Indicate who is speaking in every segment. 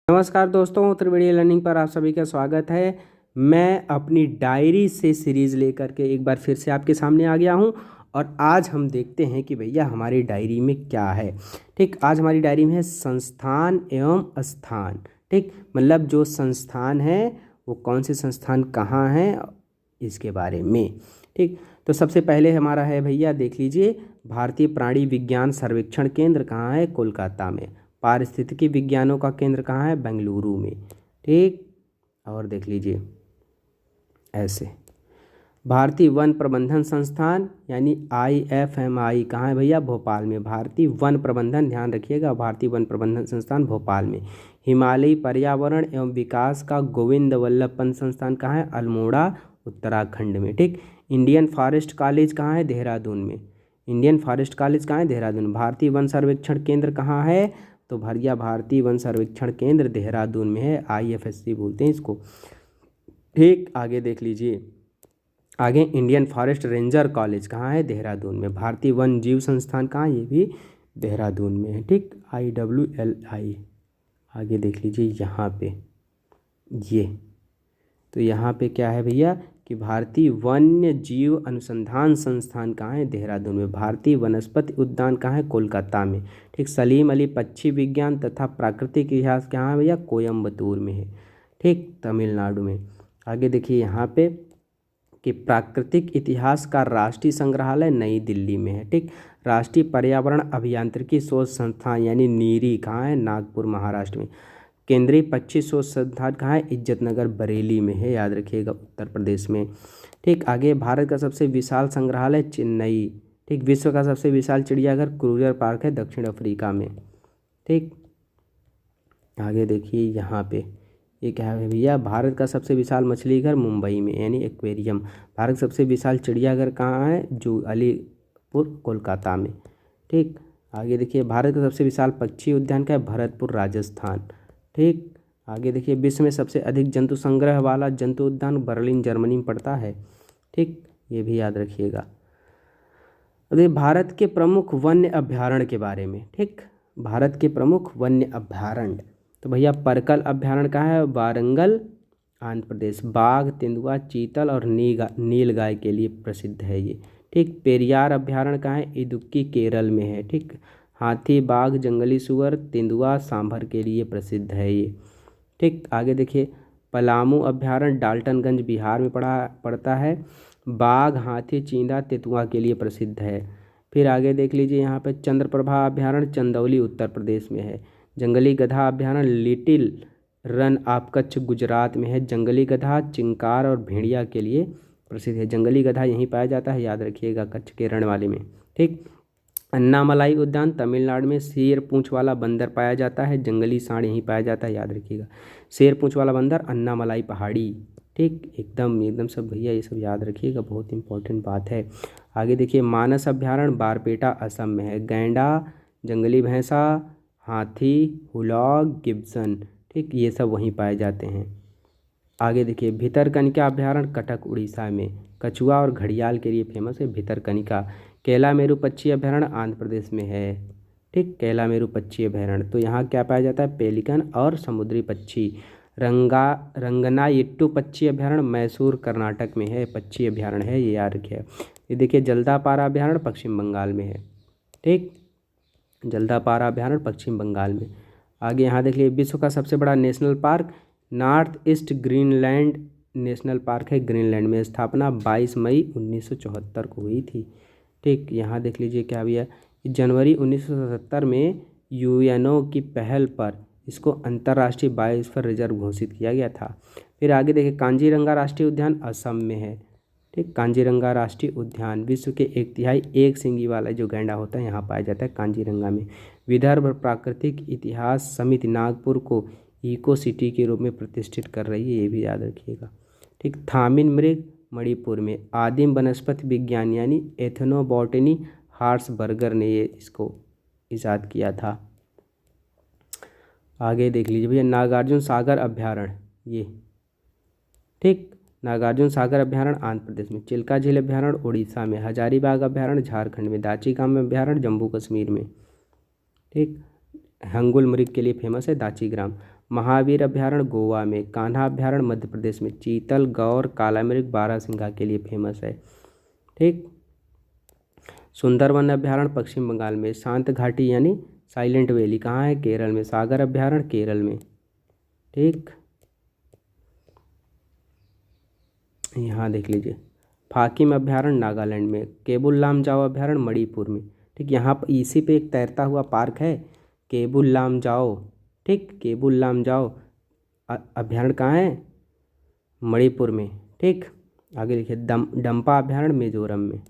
Speaker 1: नमस्कार दोस्तों, त्रिवेणी लर्निंग पर आप सभी का स्वागत है। मैं अपनी डायरी से सीरीज़ लेकर के एक बार फिर से आपके सामने आ गया हूं और आज हम देखते हैं कि भैया हमारी डायरी में क्या है। ठीक, आज हमारी डायरी में है संस्थान एवं स्थान। ठीक, मतलब जो संस्थान है वो कौन से संस्थान कहाँ हैं इसके बारे में। ठीक, तो सबसे पहले हमारा है भैया, देख लीजिए, भारतीय प्राणी विज्ञान सर्वेक्षण केंद्र कहाँ है? कोलकाता में। पारिस्थितिकी विज्ञानों का केंद्र कहाँ है? बेंगलुरु में। ठीक, और देख लीजिए ऐसे भारतीय वन प्रबंधन संस्थान यानी IFMI कहाँ है भैया? भोपाल में। भारतीय वन प्रबंधन, ध्यान रखिएगा, भारतीय वन प्रबंधन संस्थान भोपाल में। हिमालयी पर्यावरण एवं विकास का गोविंद वल्लभ पंत संस्थान कहाँ है? अल्मोड़ा, उत्तराखंड में। ठीक, इंडियन फॉरेस्ट कॉलेज कहाँ है? देहरादून में। इंडियन फॉरेस्ट कॉलेज कहाँ है? देहरादून। भारतीय वन सर्वेक्षण केंद्र कहाँ है? तो भैया भारतीय वन सर्वेक्षण केंद्र देहरादून में है। IFSC बोलते हैं इसको। ठीक, आगे देख लीजिए, आगे इंडियन फॉरेस्ट रेंजर कॉलेज कहाँ है? देहरादून में। भारतीय वन जीव संस्थान कहाँ है? ये भी देहरादून में है। ठीक, IWLI। आगे देख लीजिए यहाँ पे, ये तो यहाँ पे क्या है भैया कि भारतीय वन्य जीव अनुसंधान संस्थान कहाँ है? देहरादून में। भारतीय वनस्पति उद्यान कहाँ है? कोलकाता में। ठीक, सलीम अली पक्षी विज्ञान तथा प्राकृतिक इतिहास कहाँ है भैया? कोयम्बतूर में है। ठीक, तमिलनाडु में। आगे देखिए यहाँ पे कि प्राकृतिक इतिहास का राष्ट्रीय संग्रहालय नई दिल्ली में है। ठीक, राष्ट्रीय पर्यावरण अभियांत्रिकी शोध संस्थान यानी नीरी कहाँ है? नागपुर, महाराष्ट्र में। केंद्रीय पक्षी शोध संस्थान कहाँ है? इज्जतनगर, बरेली में है, याद रखिएगा, उत्तर प्रदेश में। ठीक, आगे भारत का सबसे विशाल संग्रहालय चेन्नई। ठीक, विश्व का सबसे विशाल चिड़ियाघर क्रूजर पार्क है, दक्षिण अफ्रीका में। ठीक, आगे देखिए यहाँ पे ये क्या है भैया? भारत का सबसे विशाल मछली घर मुंबई में यानी एक्वेरियम। भारत का सबसे विशाल चिड़ियाघर कहाँ है? जू अलीपुर, कोलकाता में। ठीक, आगे देखिए भारत का सबसे विशाल पक्षी उद्यान का है? भरतपुर, राजस्थान। ठीक, आगे देखिए विश्व में सबसे अधिक जंतु संग्रह वाला जंतु उद्यान बर्लिन, जर्मनी में पड़ता है। ठीक, ये भी याद रखिएगा। अभी भारत के प्रमुख वन्य अभ्यारण्य के बारे में। ठीक, भारत के प्रमुख वन्य अभ्यारण्य, तो भैया परकल अभ्यारण्य कहाँ है? वारंगल, आंध्र प्रदेश। बाघ, तेंदुआ, चीतल और नीलगाय के लिए प्रसिद्ध है ये। ठीक, पेरियार अभ्यारण्य कहाँ है? इदुक्की, केरल में है। ठीक, हाथी, बाघ, जंगली सुअर, तेंदुआ, सांभर के लिए प्रसिद्ध है ये। ठीक, आगे देखिए पलामू अभ्यारण्य डाल्टनगंज, बिहार में पड़ता है। बाघ, हाथी, चींदा, तेतुआ के लिए प्रसिद्ध है। फिर आगे देख लीजिए यहाँ पे चंद्रप्रभा अभ्यारण्य चंदौली, उत्तर प्रदेश में है। जंगली गधा अभ्यारण्य little run of Kutch, Gujarat में है। जंगली गधा, चिंकार और भेड़िया के लिए प्रसिद्ध है। जंगली गधा यहीं पाया जाता है, याद रखिएगा, कच्छ के रण वाले में। ठीक, अन्नामलाई उद्यान तमिलनाडु में। शेर पूंछ वाला बंदर पाया जाता है। जंगली सांड यहीं पाया जाता है, याद रखिएगा। शेर पूंछ वाला बंदर, अन्नामलाई पहाड़ी। ठीक, एकदम एकदम सब भैया ये सब याद रखिएगा, बहुत इंपॉर्टेंट बात है। आगे देखिए मानस अभ्यारण्य बारपेटा, असम में है। गैंडा, जंगली भैंसा, हाथी, हुलॉग, गिब्सन, ठीक, ये सब वहीं पाए जाते हैं। आगे देखिए भितरकनिका अभ्यारण्य कटक, उड़ीसा में। कछुआ और घड़ियाल के लिए फेमस है भितरकनिका। कैलामेरू पक्षी अभ्यारण्य आंध्र प्रदेश में है। ठीक, कैलामेरू पक्षी अभ्यारण्य, तो यहाँ क्या पाया जाता है? पेलिकन और समुद्री पक्षी। रंगनायिट्टू पक्षी अभ्यारण्य मैसूर, कर्नाटक में है, पक्षी अभ्यारण्य है, ये याद रखिए। ये देखिए जल्दापारा अभ्यारण्य पश्चिम बंगाल में है। ठीक, जल्दापारा अभ्यारण्य पश्चिम बंगाल में। आगे यहाँ देख लीजिए विश्व का सबसे बड़ा national park north east Greenland national park है, ग्रीनलैंड में। स्थापना 22 मई 1974 को हुई थी। ठीक, यहाँ देख लीजिए क्या भैया, जनवरी 1977 में UNO की पहल पर इसको अंतर्राष्ट्रीय बायोस्फीयर रिजर्व घोषित किया गया था। फिर आगे देखिए कांजीरंगा राष्ट्रीय उद्यान असम में है। ठीक, कांजीरंगा राष्ट्रीय उद्यान विश्व के 1/3 एक सींगी वाला जो गैंडा होता है यहाँ पाया जाता है कांजीरंगा में। विदर्भ प्राकृतिक इतिहास समिति नागपुर को इको सिटी के रूप में प्रतिष्ठित कर रही है, ये भी याद रखिएगा। ठीक, थामिन मृग मणिपुर में। आदिम वनस्पति विज्ञान यानी एथनोबॉटनी हार्सबर्गर ने ये इसको ईजाद किया था। आगे देख लीजिए भैया नागार्जुन सागर अभ्यारण्य, ये। ठीक, नागार्जुन सागर अभ्यारण्य आंध्र प्रदेश में। चिल्का झील अभ्यारण्य उड़ीसा में। हजारीबाग अभ्यारण्य झारखंड में। दाचीगाम अभ्यारण्य जम्मू कश्मीर में। ठीक, हंगुल मृग के लिए फेमस है दाचीग्राम। महावीर अभ्यारण्य गोवा में, कान्हा अभ्यारण्य मध्य प्रदेश में, चीतल, गौर, काला मृग, बारहसिंगा के लिए फेमस है। ठीक। सुंदरवन अभ्यारण्य पश्चिम बंगाल में, शांत घाटी यानी साइलेंट वैली कहाँ है? केरल में, सागर अभ्यारण्य केरल में। ठीक, यहाँ देख लीजिए, फाकिम अभ्यारण्य नागालैंड में, केबुल लामजाओ अभ्यारण्य मणिपुर में। ठीक, यहाँ पर इसी पे एक तैरता हुआ पार्क है, केबुल लामजाओ। ठीक, केबुल लामजाओ अभ्यारण्य कहाँ है? मणिपुर में। ठीक, आगे देखिए, डंपा अभ्यारण्य मिजोरम में।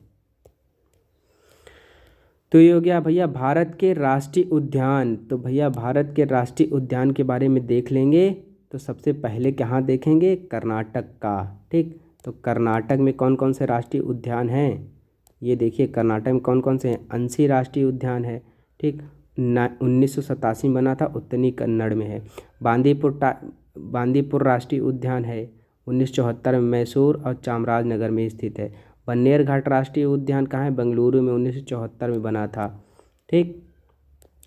Speaker 1: तो ये हो गया भैया भारत के राष्ट्रीय उद्यान। तो भैया भारत के राष्ट्रीय उद्यान के बारे में देख लेंगे। तो सबसे पहले कहाँ देखेंगे? कर्नाटक का। ठीक, तो कर्नाटक में कौन कौन से राष्ट्रीय उद्यान हैं? ये देखिए, कर्नाटक में कौन कौन से हैं? अंसी राष्ट्रीय उद्यान है। ठीक, 1987 में बना था, उत्तरी कन्नड़ में है। बांदीपुर राष्ट्रीय उद्यान है, 1974 में मैसूर और चामराजनगर में स्थित है। बन्नेर घाट राष्ट्रीय उद्यान कहाँ है? बेंगलुरु में, 1974 में बना था। ठीक,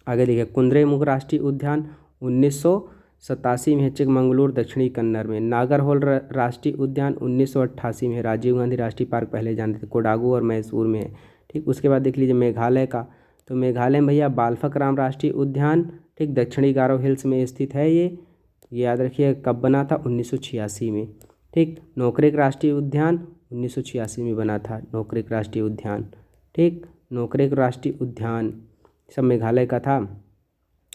Speaker 1: आगे देखिए, कुद्रेमुख राष्ट्रीय उद्यान 1987 में है, चिकमंगलूर दक्षिणी कन्नड़ में। नागरहोल राष्ट्रीय उद्यान 1988 में है, राजीव गांधी राष्ट्रीय पार्क पहले जानते थे, कोडागू और मैसूर में है। ठीक, उसके बाद देख लीजिए मेघालय का। तो मेघालय में भैया बालफकराम राष्ट्रीय उद्यान, ठीक, दक्षिणी गारो हिल्स में स्थित है। ये याद रखिए, कब बना था? 1986 में। ठीक, नोकरेक राष्ट्रीय उद्यान 1986 में बना था, नोकरेक राष्ट्रीय उद्यान। ठीक, नोकरेक राष्ट्रीय उद्यान सब मेघालय का था।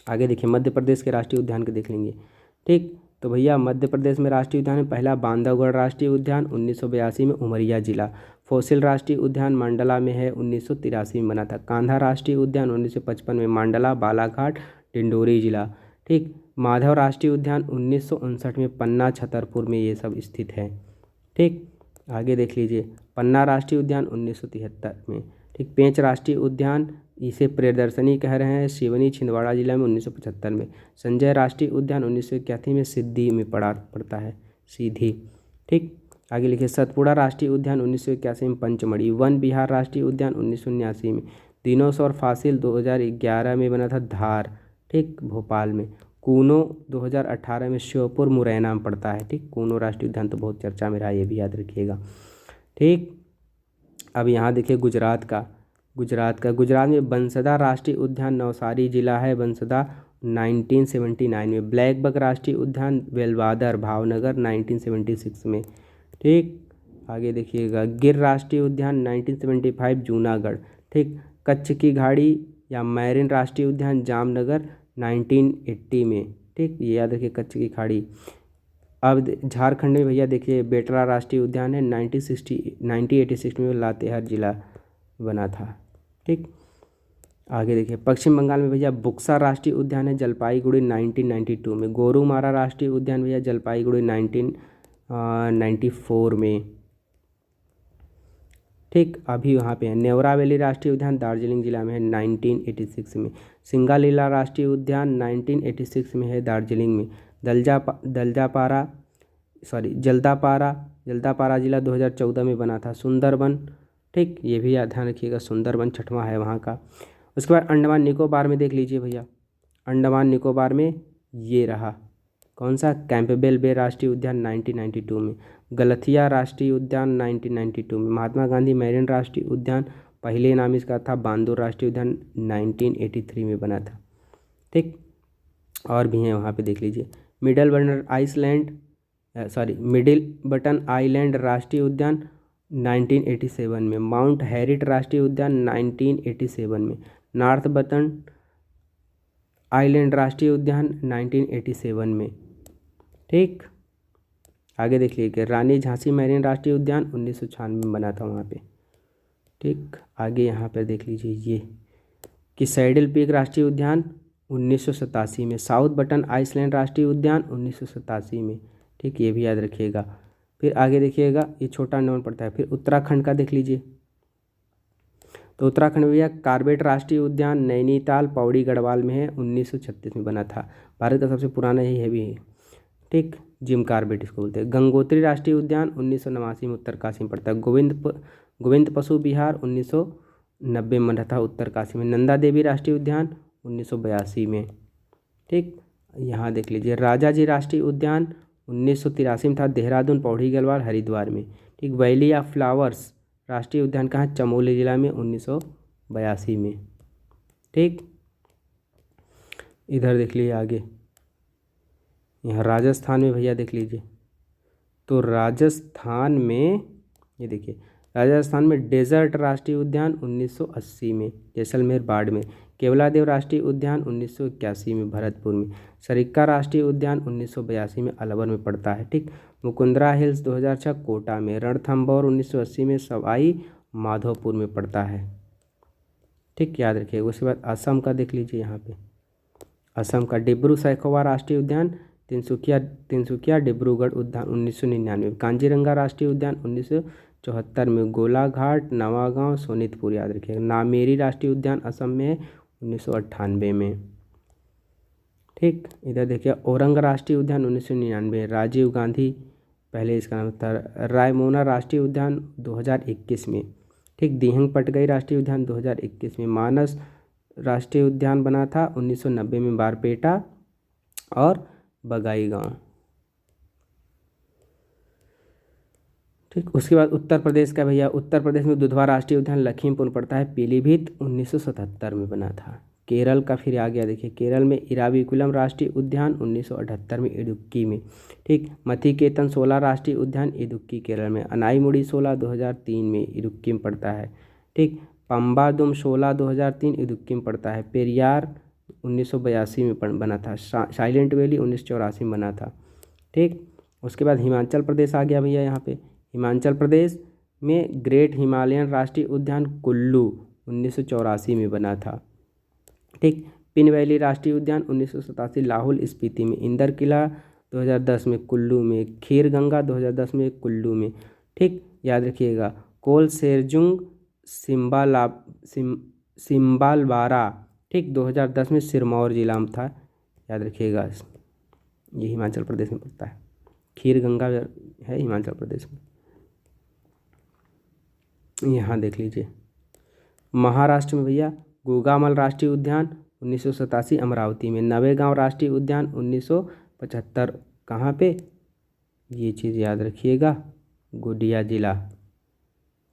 Speaker 1: आगे देखिए, मध्य प्रदेश के राष्ट्रीय उद्यान के देख लेंगे। ठीक, तो भैया मध्य प्रदेश में राष्ट्रीय उद्यान है, पहला बांधवगढ़ राष्ट्रीय उद्यान 1982 में, उमरिया जिला। फोसिल राष्ट्रीय उद्यान मंडला में है, 1983 में बना था। कान्हा राष्ट्रीय उद्यान 1955 में, मंडला, बालाघाट, डिंडोरी जिला। ठीक, माधव राष्ट्रीय उद्यान 1959 में, पन्ना, छतरपुर में ये सब स्थित है। ठीक, आगे देख लीजिए, पन्ना राष्ट्रीय उद्यान 1973 में। ठीक, पेंच राष्ट्रीय उद्यान, इसे प्रियदर्शनी कह रहे हैं, सिवनी, छिंदवाड़ा जिला में, 1975 में। संजय राष्ट्रीय उद्यान 1981 में, सिद्धि में पड़ता है, सीधी। ठीक, आगे लिखिए, सतपुड़ा राष्ट्रीय उद्यान 1981 में, पंचमढ़ी। वन विहार राष्ट्रीय उद्यान 1979 में। दिनोसौर फासिल 2011 में बना था, धार। ठीक, भोपाल में। कूनो 2018 में श्योपुर मुरैना में पड़ता है। ठीक, कूनो राष्ट्रीय उद्यान तो बहुत चर्चा में रहा, ये भी याद रखिएगा। ठीक, अब यहाँ देखिए गुजरात गुजरात में बंसदा राष्ट्रीय उद्यान नवसारी जिला है, बंसदा 1979 में। ब्लैक बक राष्ट्रीय उद्यान वेलवादर भावनगर 1976 में। ठीक, आगे देखिएगा, गिर राष्ट्रीय उद्यान 1975 जूनागढ़। ठीक, कच्छ की घाड़ी या मैरिन राष्ट्रीय उद्यान जामनगर 1980 में। ठीक, ये याद रखिए, कच्छ की खाड़ी। अब झारखंड में भैया देखिए, बेटरा राष्ट्रीय उद्यान है, 1986 में, लातेहार जिला बना था। ठीक, आगे देखिए, पश्चिम बंगाल में भैया बुक्सा राष्ट्रीय उद्यान है, जलपाईगुड़ी 1992 में। गोरुमारा राष्ट्रीय उद्यान भैया जलपाईगुड़ी 1994 में। ठीक, अभी वहाँ पे है। नेवरा वैली राष्ट्रीय उद्यान दार्जिलिंग जिला में है, 1986 में। सिंगालीला राष्ट्रीय उद्यान 1986 में है, दार्जिलिंग में। जल्दापारा जिला 2014 में बना था। सुंदरबन, ठीक, ये भी ध्यान रखिएगा, सुंदरबन 6वां है वहाँ का। उसके बाद अंडमान निकोबार में देख लीजिए भैया, अंडमान निकोबार में ये रहा, कौन सा? कैंपबेल बे राष्ट्रीय उद्यान 1992 में। गलथिया राष्ट्रीय उद्यान 1992 में। महात्मा गांधी मैरिन राष्ट्रीय उद्यान, पहले नाम इसका था बांदूर राष्ट्रीय उद्यान, 1983 में बना था। ठीक, और भी हैं वहाँ पे देख लीजिए। मिडिल बटन आइलैंड राष्ट्रीय उद्यान 1987 में। माउंट हैरिट राष्ट्रीय उद्यान 1987 में। नॉर्थ बटन आइलैंड राष्ट्रीय उद्यान 1987 में। ठीक, आगे देख लीजिए, रानी झांसी मैरीन राष्ट्रीय उद्यान 1996 में बना था वहाँ पे। ठीक, आगे यहाँ पर देख लीजिए ये कि सैडल पीक राष्ट्रीय उद्यान 1987 में। साउथ बटन आइसलैंड राष्ट्रीय उद्यान 1987 में। ठीक, ये भी याद रखिएगा। फिर आगे देखिएगा, ये छोटा अंडमान पड़ता है। फिर उत्तराखंड का देख लीजिए, तो उत्तराखंड भैया कार्बेट राष्ट्रीय उद्यान नैनीताल पौड़ी गढ़वाल में है, 1936 में बना था। भारत का सबसे पुराना यही है भी। ठीक, जिम कार्बेट इसको बोलते हैं। गंगोत्री राष्ट्रीय उद्यान 1989 में उत्तरकाशी में पड़ता है। गोविंद पशु विहार 1990 में बना था उत्तरकाशी में। नंदा देवी राष्ट्रीय उद्यान 1982 में। ठीक, यहाँ देख लीजिए राजाजी राष्ट्रीय उद्यान 1983 में था, देहरादून, पौड़ी गढ़वाल, हरिद्वार में। ठीक, वैली ऑफ फ्लावर्स राष्ट्रीय उद्यान कहाँ, चमोली जिला में, 1982 में। ठीक, इधर देख लीजिए आगे, यहाँ राजस्थान में भैया देख लीजिए, तो राजस्थान में ये देखिए, राजस्थान में डेजर्ट राष्ट्रीय उद्यान 1980 में जैसलमेर बाड़मेर, केवलादेव राष्ट्रीय उद्यान 1981 में भरतपुर में, सरिक्का राष्ट्रीय उद्यान 1982 में अलवर में पड़ता है। ठीक, मुकुंदरा हिल्स 2006 कोटा में, रणथंभौर 1980 में सवाई माधोपुर में पड़ता है। ठीक, याद रखिए। उसके बाद असम का देख लीजिए, यहाँ पे असम का डिब्रू सैखोवा राष्ट्रीय उद्यान, तिनसुकिया डिब्रूगढ़ उद्यान 1999, कांजीरंगा राष्ट्रीय उद्यान 1974 में, गोलाघाट, नवागांव, सोनितपुर, याद रखिएगा। नामेरी राष्ट्रीय उद्यान असम में है 1998 में। ठीक, इधर देखिए औरंग राष्ट्रीय उद्यान 1999, राजीव गांधी पहले इसका नाम था, रायमोना राष्ट्रीय उद्यान 2021 में। ठीक, दिहंग पटगई राष्ट्रीय उद्यान 2021 में, मानस राष्ट्रीय उद्यान बना था 1990 में, बारपेटा और बगाई गांव। ठीक, उसके बाद उत्तर प्रदेश का भैया, उत्तर प्रदेश में दुधवा राष्ट्रीय उद्यान लखीमपुर पड़ता है, पीलीभीत 1977 में बना था। केरल का फिर आ गया, देखिए केरल में इराविकुलम राष्ट्रीय उद्यान 1978 में इडुक्की में। ठीक, मथिकेतन 16 राष्ट्रीय उद्यान इडुक्की केरल में, अनाईमुड़ी 16 2003 में इडुक्की में पड़ता है। ठीक, पंबादुम 16 2003 इडुक्की में पड़ता है, पेरियार 1982 में बना था, साइलेंट वैली 1984 में बना था। ठीक, उसके बाद हिमाचल प्रदेश आ गया भैया, यहाँ पे हिमाचल प्रदेश में ग्रेट हिमालयन राष्ट्रीय उद्यान कुल्लू 1984 में बना था। ठीक, पिन वैली राष्ट्रीय उद्यान 1987 लाहौल स्पीति में, इंदर किला 2010 में कुल्लू में, खीर गंगा 2010 में कुल्लू में। ठीक, याद रखिएगा। कोल सेरजुंग सिम्बालवारा, ठीक, 2010 में सिरमौर जिला में था, याद रखिएगा। ये हिमाचल प्रदेश में पड़ता है, खीर गंगा है हिमाचल प्रदेश में। यहाँ देख लीजिए महाराष्ट्र में भैया गोगामल राष्ट्रीय उद्यान 1987 अमरावती में, नवेगांव राष्ट्रीय उद्यान 1975 कहाँ पे, ये चीज़ याद रखिएगा, गोंदिया जिला।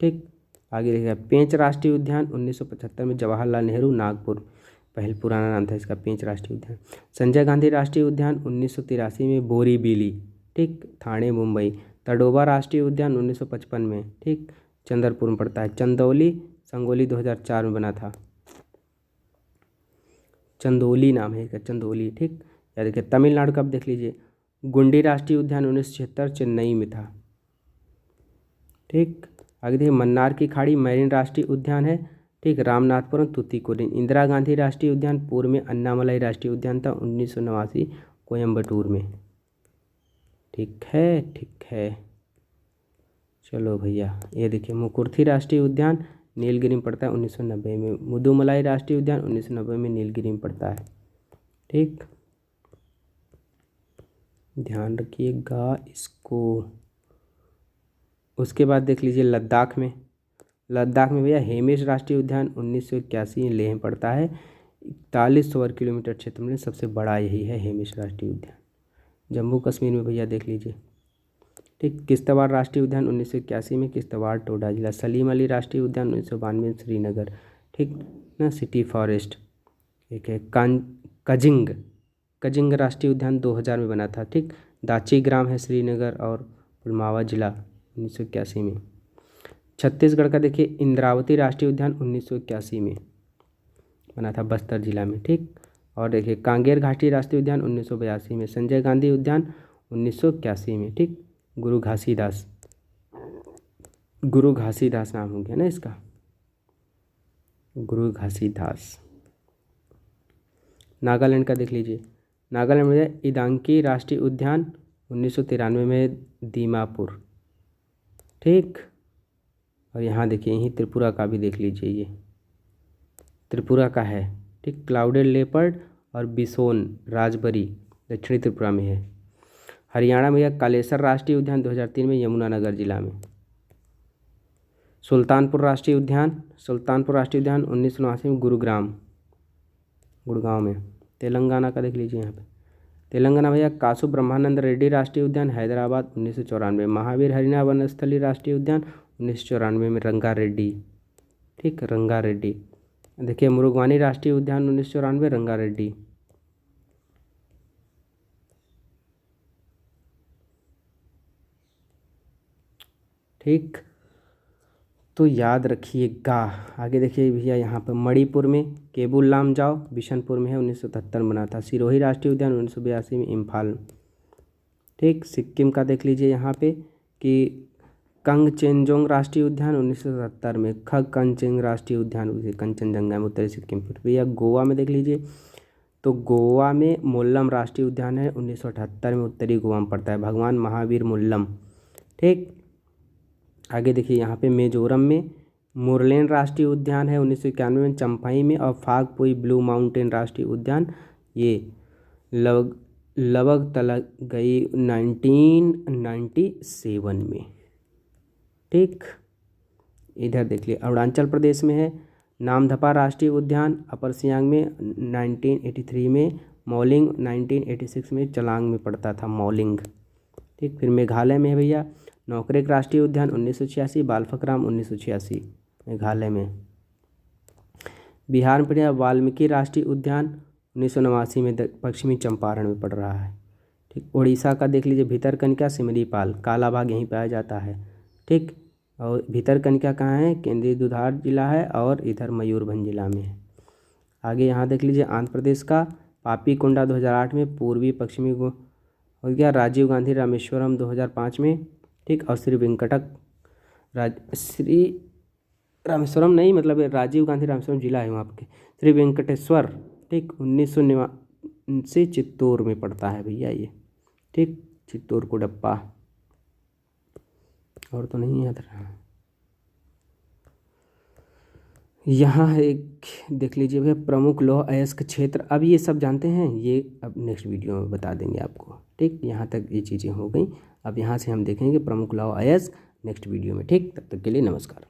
Speaker 1: ठीक, आगे देखिएगा पेंच राष्ट्रीय उद्यान 1975 में, जवाहरलाल नेहरू नागपुर, पहले पुराना नाम था इसका पेंच राष्ट्रीय उद्यान। संजय गांधी राष्ट्रीय उद्यान 1983 में, बोरीबिली, ठीक, थाने मुंबई। तडोबा राष्ट्रीय उद्यान 1955 में, ठीक, चंद्रपुर में पड़ता है। चंदौली संगोली 2004 में बना था, चंदौली नाम है इसका, चंदौली। ठीक, या देखिए तमिलनाडु का देख लीजिए, गुंडी राष्ट्रीय उद्यान 1976 चेन्नई में था। ठीक, आगे देखिए मन्नार की खाड़ी मैरीन राष्ट्रीय उद्यान है। ठीक, रामनाथपुरम तूतीकोरिन। इंदिरा गांधी राष्ट्रीय उद्यान पूर्व में, अन्नामलाई राष्ट्रीय उद्यान था 1989 कोयम्बटूर में। ठीक है, ठीक है, चलो भैया ये देखिए मुकुर्थी राष्ट्रीय उद्यान नीलगिरी में पड़ता है 1990 में, मुदुमलाई राष्ट्रीय उद्यान 1990 में नीलगिरी में पड़ता है। ठीक, ध्यान रखिएगा इसको। उसके बाद देख लीजिए लद्दाख में, लद्दाख में भैया हेमिश राष्ट्रीय उद्यान 1981 लेह में पड़ता है, 41 वर्ग किलोमीटर क्षेत्र में सबसे बड़ा यही है हेमिश राष्ट्रीय उद्यान। जम्मू कश्मीर में भैया देख लीजिए, ठीक, किश्तवाड़ राष्ट्रीय उद्यान 1981 में, किश्तवाड़ टोडा जिला। सलीम अली राष्ट्रीय उद्यान 1992 में, श्रीनगर। ठीक ना, सिटी फॉरेस्ट एक है। कजिंग राष्ट्रीय उद्यान 2000 में बना था। ठीक, दाची ग्राम है श्रीनगर और पुलवामा जिला 1981 में। छत्तीसगढ़ का देखिए इंद्रावती राष्ट्रीय उद्यान 1981 में बना था, बस्तर जिला में। ठीक, और देखिए कांगेर घाटी राष्ट्रीय उद्यान 1982 में, संजय गांधी उद्यान 1981 में। ठीक, गुरु घासीदास नाम हो गया ना इसका, गुरु घासीदास। नागालैंड का देख लीजिए, नागालैंड में इदांकी राष्ट्रीय उद्यान 1993 में, दीमापुर। ठीक, और यहाँ देखिए यहीं त्रिपुरा का भी देख लीजिए, ये त्रिपुरा का है। ठीक, क्लाउडेड लेपर्ड और बिसोन राजबरी दक्षिणी त्रिपुरा में है। हरियाणा में यह कालेसर राष्ट्रीय उद्यान 2003 में, यमुनानगर जिला में। सुल्तानपुर राष्ट्रीय उद्यान 1989 में, गुड़गांव में। तेलंगाना का देख लीजिए यहाँ पे तेलंगाना भैया कासु ब्रह्मानंद रेड्डी राष्ट्रीय उद्यान हैदराबाद 1994, महावीर हरिना वनस्थली राष्ट्रीय उद्यान 1994 में रंगारेड्डी, ठीक रंगारेड्डी। देखिए मुरुगवानी राष्ट्रीय उद्यान 1994 रंगारेड्डी। ठीक, तो याद रखिएगा। आगे देखिए भैया यहाँ पर मणिपुर में केबुल लामजाओ बिशनपुर में है, 1973 बना था। सिरोही राष्ट्रीय उद्यान 1982 में इम्फाल। ठीक, सिक्किम का देख लीजिए यहाँ पे कि कंगचेनजोंग राष्ट्रीय उद्यान 1970 में, खग कंचेंग राष्ट्रीय उद्यान कंचनजंगा में उत्तरी सिक्किम। फिर भैया गोवा में देख लीजिए तो गोवा में मोल्लम राष्ट्रीय उद्यान है, 1978 में उत्तरी गोवा में पड़ता है, भगवान महावीर मोल्लम। ठीक, आगे देखिए यहाँ पे मिजोरम में मुरलेन राष्ट्रीय उद्यान है 1991 में चंफाई में, और फागपुई ब्लू माउंटेन राष्ट्रीय उद्यान ये लवग तलग गई 1997 में। ठीक, इधर देख लिए अरुणाचल प्रदेश में है नामदफा राष्ट्रीय उद्यान अपर सियांग में 1983 में, मौलिंग 1986 में चलांग में पड़ता था मौलिंग। ठीक, फिर मेघालय में है भैया नौकरेक राष्ट्रीय उद्यान 1986, बालफकराम 1986 मेघालय में। बिहार में वाल्मीकि राष्ट्रीय उद्यान 1989 में पश्चिमी चंपारण में पड़ रहा है। ठीक, उड़ीसा का देख लीजिए भितरकनिका सिमरीपाल, काला बाघ यहीं पाया जाता है। ठीक, और भितरकनिका कहाँ है, केंद्रीय दुधार जिला है, और इधर मयूरभंज जिला में है। आगे यहाँ देख लीजिए आंध्र प्रदेश का पापीकोंडा 2008 में, पूर्वी पश्चिमी हो गया राजीव गांधी रामेश्वरम 2005 में। ठीक, और श्री रामेश्वरम नहीं, मतलब राजीव गांधी रामेश्वरम जिला है वहाँ पे। श्री वेंकटेश्वर ठीक 1989 चित्तौड़ में पड़ता है भैया ये। ठीक, चित्तौड़ को डप्पा और तो नहीं याद रहा। यहाँ एक देख लीजिए भैया प्रमुख लौह अयस्क क्षेत्र। अब ये सब जानते हैं, ये अब नेक्स्ट वीडियो में बता देंगे आपको। ठीक, यहाँ तक ये चीज़ें हो गई। अब यहाँ से हम देखेंगे प्रमुख लौह अयस्क नेक्स्ट वीडियो में। ठीक, तब तक के लिए नमस्कार।